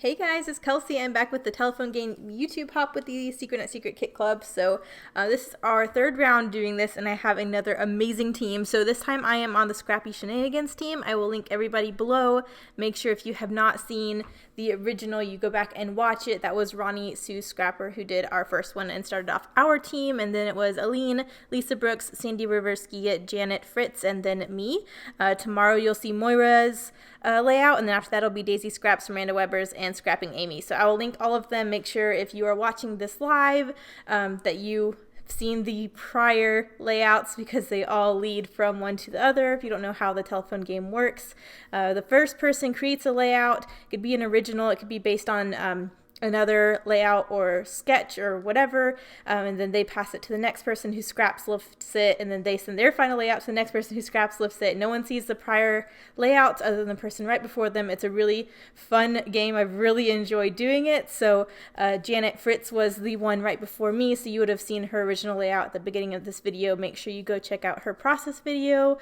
Hey guys, it's Kelsey. I'm back with the telephone game YouTube hop with the Secret Not Secret Kit Club. So this is our third round doing this, and I have another amazing team. So this time I am on the Scrappy Shenanigans team. I will link everybody below. Make sure if you have not seen the original, you go back and watch it. That was Roni Sue Scrapper who did our first one and started off our team, and then it was Aline, Lisa Brooks, Sandy Riversky, Janet Fritz, and then me. Tomorrow you'll see Moira's layout, and then after that it'll be Daisy Scraps, Miranda Weber's, and Scrapping Amy. So I will link all of them. Make sure if you are watching this live that you have seen the prior layouts, because they all lead from one to the other if you don't know how the telephone game works. The first person creates a layout. It could be an original, it could be based on another layout or sketch or whatever, and then they pass it to the next person who scraps lifts it, and then they send their final layout to the next person who scraps lifts it. No one sees the prior layouts other than the person right before them. It's a really fun game. I've really enjoyed doing it. So Janet Fritz was the one right before me, so you would have seen her original layout at the beginning of this video. Make sure you go check out her process video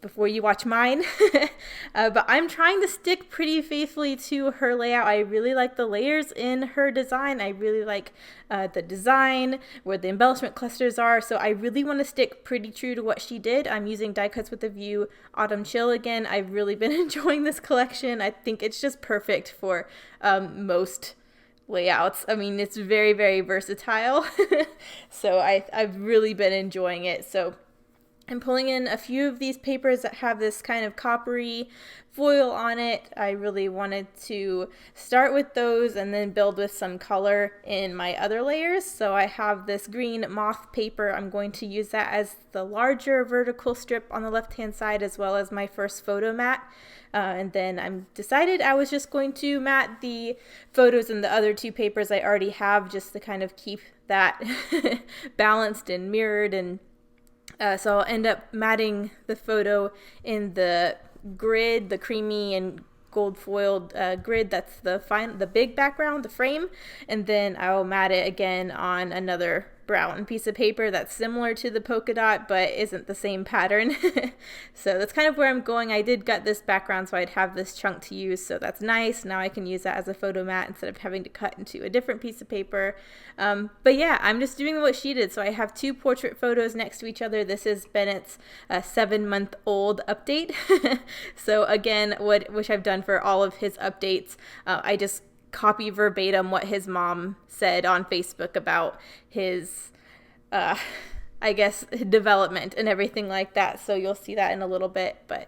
before you watch mine. But I'm trying to stick pretty faithfully to her layout. I really like the layers in her design. I really like the design, where the embellishment clusters are. So I really want to stick pretty true to what she did. I'm using Die Cuts with a View Autumn Chill again. I've really been enjoying this collection. I think it's just perfect for most layouts. I mean, it's very, very versatile. So I've really been enjoying it. So I'm pulling in a few of these papers that have this kind of coppery foil on it. I really wanted to start with those and then build with some color in my other layers. So I have this green moth paper. I'm going to use that as the larger vertical strip on the left-hand side, as well as my first photo mat. And then I'm decided I was just going to mat the photos in the other two papers I already have, just to kind of keep that balanced and mirrored. And so I'll end up matting the photo in the grid, the creamy and gold foiled grid. That's the big background, the frame, and then I'll mat it again on another brown piece of paper that's similar to the polka dot but isn't the same pattern. So that's kind of where I'm going. I did gut this background so I'd have this chunk to use, so that's nice. Now I can use that as a photo mat instead of having to cut into a different piece of paper. But yeah, I'm just doing what she did. So I have two portrait photos next to each other. This is Bennett's 7-month-old update. So again, which I've done for all of his updates, I just copy verbatim what his mom said on Facebook about his I guess development and everything like that. So you'll see that in a little bit, but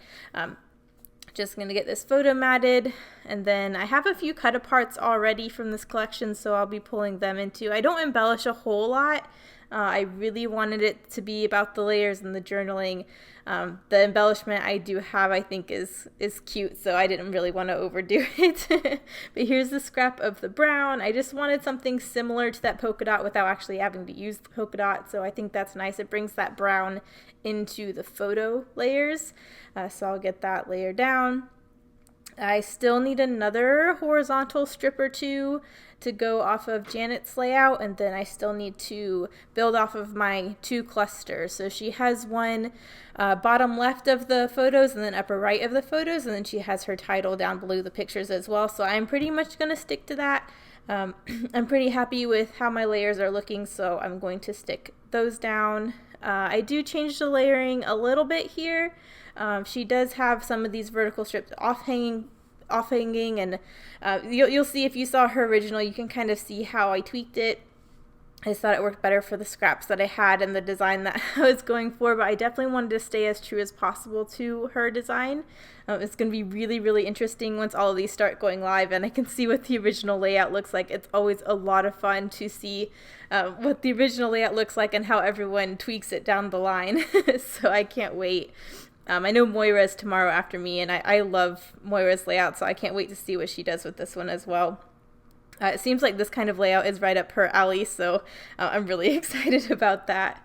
just gonna get this photo matted, and then I have a few cut aparts already from this collection, so I'll be pulling them into. I don't embellish a whole lot. I really wanted it to be about the layers and the journaling. The embellishment I do have, I think, is cute, so I didn't really want to overdo it. But here's the scrap of the brown. I just wanted something similar to that polka dot without actually having to use the polka dot, so I think that's nice. It brings that brown into the photo layers, so I'll get that layer down. I still need another horizontal strip or two to go off of Janet's layout, and then I still need to build off of my two clusters. So she has one bottom left of the photos and then upper right of the photos, and then she has her title down below the pictures as well. So I'm pretty much going to stick to that. I'm pretty happy with how my layers are looking, so I'm going to stick those down. I do change the layering a little bit here. She does have some of these vertical strips offhanging, and you'll see if you saw her original, you can kind of see how I tweaked it. I just thought it worked better for the scraps that I had and the design that I was going for, but I definitely wanted to stay as true as possible to her design. It's going to be really, really interesting once all of these start going live and I can see what the original layout looks like. It's always a lot of fun to see what the original layout looks like and how everyone tweaks it down the line. So I can't wait. I know Moira's tomorrow after me, and I love Moira's layout, so I can't wait to see what she does with this one as well. It seems like this kind of layout is right up her alley, so I'm really excited about that.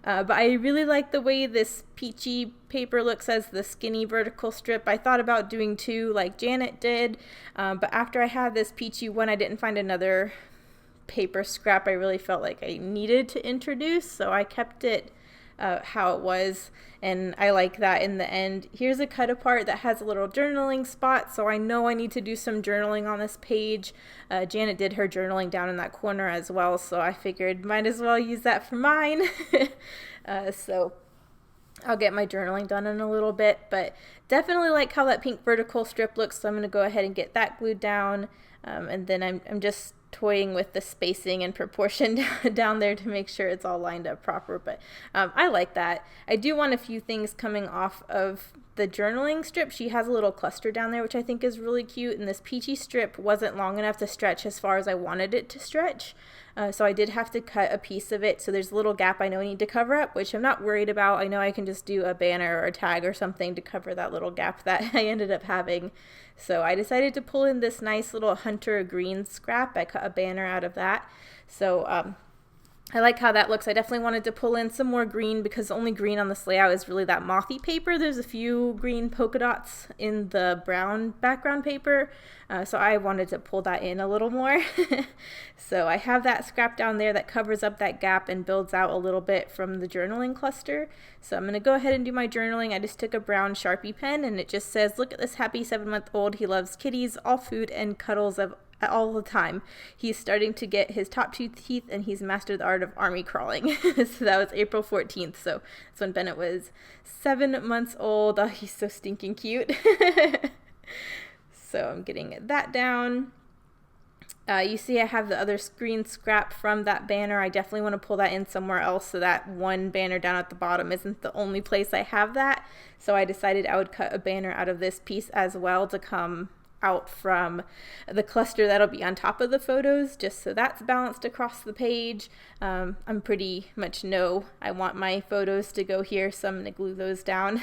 But I really like the way this peachy paper looks as the skinny vertical strip. I thought about doing two like Janet did, but after I had this peachy one, I didn't find another paper scrap I really felt like I needed to introduce, so I kept it how it was, and I like that in the end. Here's a cut apart that has a little journaling spot, so I know I need to do some journaling on this page. Janet did her journaling down in that corner as well, so I figured might as well use that for mine. So I'll get my journaling done in a little bit, but definitely like how that pink vertical strip looks, so I'm going to go ahead and get that glued down, and then I'm just toying with the spacing and proportion down there to make sure it's all lined up proper, but I like that. I do want a few things coming off of the journaling strip. She has a little cluster down there, which I think is really cute, and this peachy strip wasn't long enough to stretch as far as I wanted it to stretch, so I did have to cut a piece of it, so there's a little gap I know I need to cover up, which I'm not worried about. I know I can just do a banner or a tag or something to cover that little gap that I ended up having. So I decided to pull in this nice little hunter green scrap. I cut a banner out of that. So I like how that looks. I definitely wanted to pull in some more green because the only green on this layout is really that mothy paper. There's a few green polka dots in the brown background paper, so I wanted to pull that in a little more. So I have that scrap down there that covers up that gap and builds out a little bit from the journaling cluster. So I'm going to go ahead and do my journaling. I just took a brown Sharpie pen, and it just says, "Look at this happy 7-month-old. He loves kitties, all food, and cuddles of all the time. He's starting to get his top 2 teeth, and he's mastered the art of army crawling." So that was April 14th. So that's when Bennett was 7 months old. Oh, he's so stinking cute. So I'm getting that down. You see I have the other screen scrap from that banner. I definitely want to pull that in somewhere else so that one banner down at the bottom isn't the only place I have that. So I decided I would cut a banner out of this piece as well to come out from the cluster that'll be on top of the photos, just so that's balanced across the page. I'm pretty much know I want my photos to go here, so I'm going to glue those down.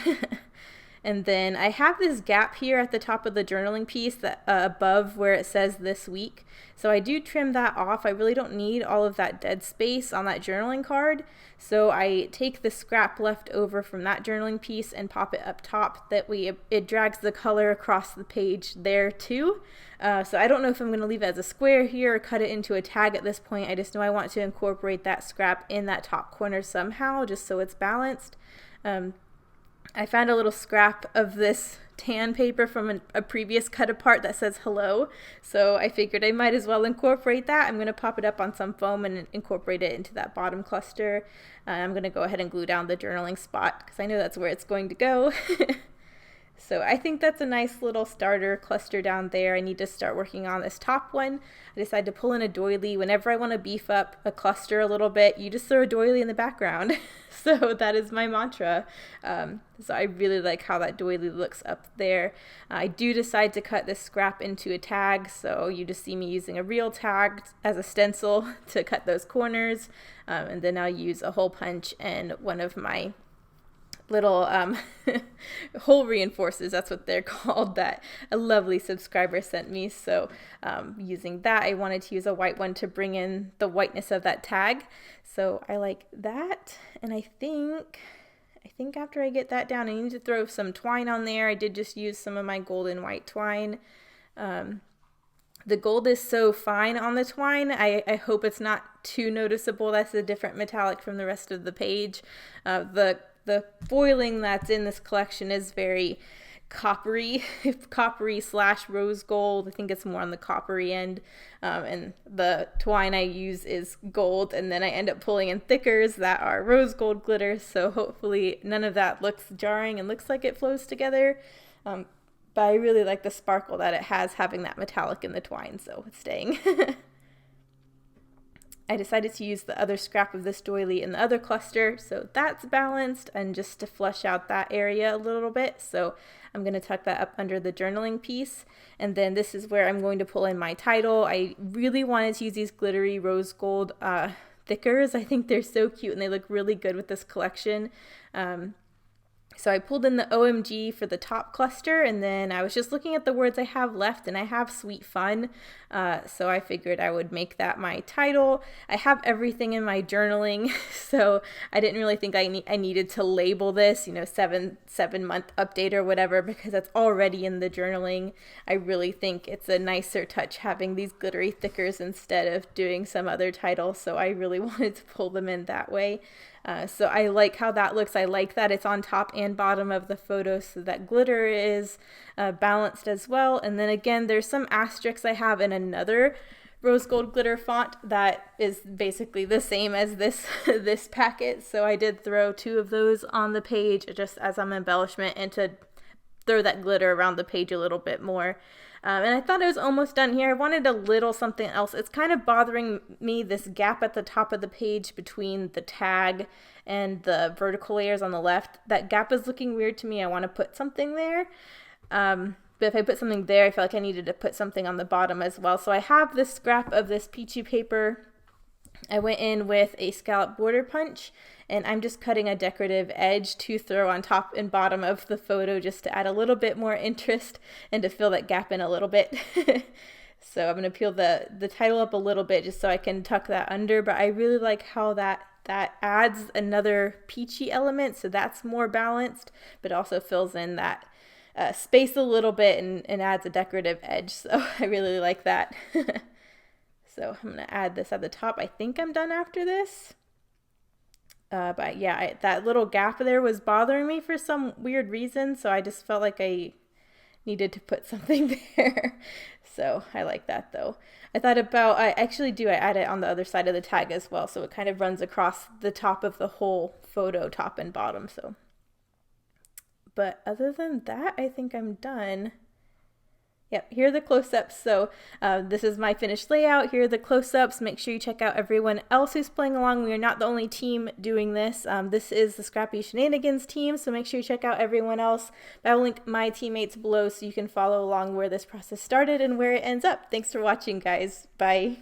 And then I have this gap here at the top of the journaling piece that above where it says this week. So I do trim that off. I really don't need all of that dead space on that journaling card. So I take the scrap left over from that journaling piece and pop it up top. That way it drags the color across the page there too. So I don't know if I'm going to leave it as a square here or cut it into a tag at this point. I just know I want to incorporate that scrap in that top corner somehow, just so it's balanced. I found a little scrap of this tan paper from a previous cut apart that says hello, so I figured I might as well incorporate that. I'm going to pop it up on some foam and incorporate it into that bottom cluster. I'm going to go ahead and glue down the journaling spot because I know that's where it's going to go. So I think that's a nice little starter cluster down there. I need to start working on this top one. I decided to pull in a doily. Whenever I want to beef up a cluster a little bit, you just throw a doily in the background. So that is my mantra. So I really like how that doily looks up there. I do decide to cut this scrap into a tag, so you just see me using a real tag as a stencil to cut those corners. And then I'll use a hole punch and one of my little hole reinforcers, that's what they're called, that a lovely subscriber sent me. So using that, I wanted to use a white one to bring in the whiteness of that tag. So I like that, and I think after I get that down, I need to throw some twine on there. I did just use some of my gold and white twine. The gold is so fine on the twine, I hope it's not too noticeable. That's a different metallic from the rest of the page. The foiling that's in this collection is very coppery / rose gold. I think it's more on the coppery end. And the twine I use is gold, and then I end up pulling in thickers that are rose gold glitter. So hopefully none of that looks jarring and looks like it flows together. But I really like the sparkle that it has having that metallic in the twine, so it's staying. I decided to use the other scrap of this doily in the other cluster, so that's balanced, and just to flush out that area a little bit. So I'm going to tuck that up under the journaling piece, and then this is where I'm going to pull in my title. I really wanted to use these glittery rose gold thickers. I think they're so cute, and they look really good with this collection. So I pulled in the OMG for the top cluster, and then I was just looking at the words I have left, and I have sweet fun. So I figured I would make that my title. I have everything in my journaling, so I didn't really think I needed to label this, 7-month update or whatever, because that's already in the journaling. I really think it's a nicer touch having these glittery thickers instead of doing some other title, so I really wanted to pull them in that way. So I like how that looks. I like that it's on top and bottom of the photo, so that glitter is balanced as well. And then again, there's some asterisks I have in another rose gold glitter font that is basically the same as this this packet. So I did throw 2 of those on the page just as an embellishment and to throw that glitter around the page a little bit more. And I thought I was almost done here. I wanted a little something else. It's kind of bothering me, this gap at the top of the page between the tag and the vertical layers on the left. That gap is looking weird to me. I want to put something there. But if I put something there, I feel like I needed to put something on the bottom as well. So I have this scrap of this peachy paper. I went in with a scallop border punch, and I'm just cutting a decorative edge to throw on top and bottom of the photo just to add a little bit more interest and to fill that gap in a little bit. So I'm going to peel the title up a little bit just so I can tuck that under, but I really like how that adds another peachy element, so that's more balanced, but also fills in that space a little bit and adds a decorative edge, so I really like that. So I'm going to add this at the top. I think I'm done after this. But yeah, that little gap there was bothering me for some weird reason, so I just felt like I needed to put something there. So I like that though. I thought about, I add it on the other side of the tag as well, so it kind of runs across the top of the whole photo, top and bottom. So, but other than that, I think I'm done. Yep, here are the close-ups. So this is my finished layout. Here are the close-ups. Make sure you check out everyone else who's playing along. We are not the only team doing this. This is the Scrappy Shenanigans team, so make sure you check out everyone else. I will link my teammates below so you can follow along where this process started and where it ends up. Thanks for watching, guys. Bye.